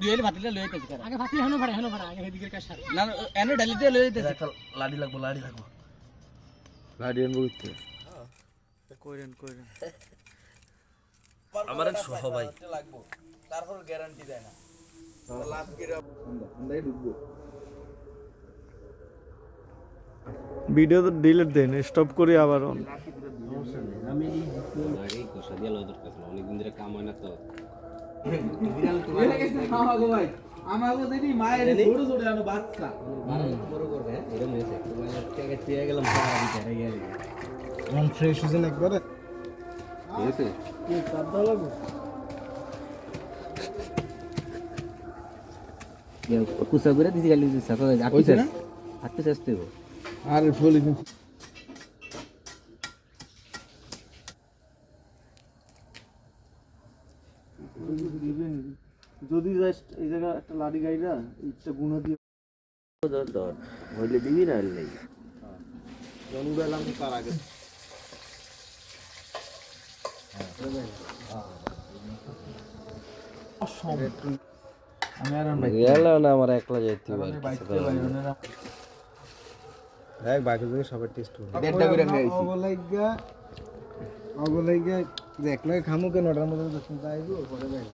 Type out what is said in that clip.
দুইলে ভাতিলে লই যেতেছে আগে ভাতি হনো ভাড়া আগে এদিকে কাজ সার না এনে ডালিতে লই যেতেছে একটা লাডি লাগবো লাডি আনবো কিতে কইরেন আমার সহ ভাই লাগবো তারপর গ্যারান্টি দেয় না লাভ করে আমরাই ঢুকবো ভিডিও তো ডিলিট দেন স্টপ করি আবার অন আমি এই কোষা দিয়ে লোদের কাছে অনেকদিন ধরে কাম হয় না তো আমাগো দিদি মায়ের ছোট ছোট আনো বাচ্চা বড় করবে এরকম হয়েছে তোমার টাকা দিয়ে গেলাম টাকা দিতে গেলে অন ফ্রেশ হইছেন একবারে ঠিক আছে কি কাদা লাগবে কুসা করে দিছি গালি দিছি সাথে হইছে না আটকে চেষ্টা করব আর ফুলি যদি জাস্ট এই জায়গা একটা লাড়ি গাইরা একটা গুণা দিয়ে ধর হইলে দিবি না হইলে নেই জনবেলাম তার আগে আমি আর গেল না আমার একলা যাইতে দেখ বাকি থেকে সবার টেস্ট করব দেড়টা করে নিয়েছি অগলাইগা যে একলাই খামু কেন ওটার মধ্যে তো চিন্তা আইবো পরে ভাই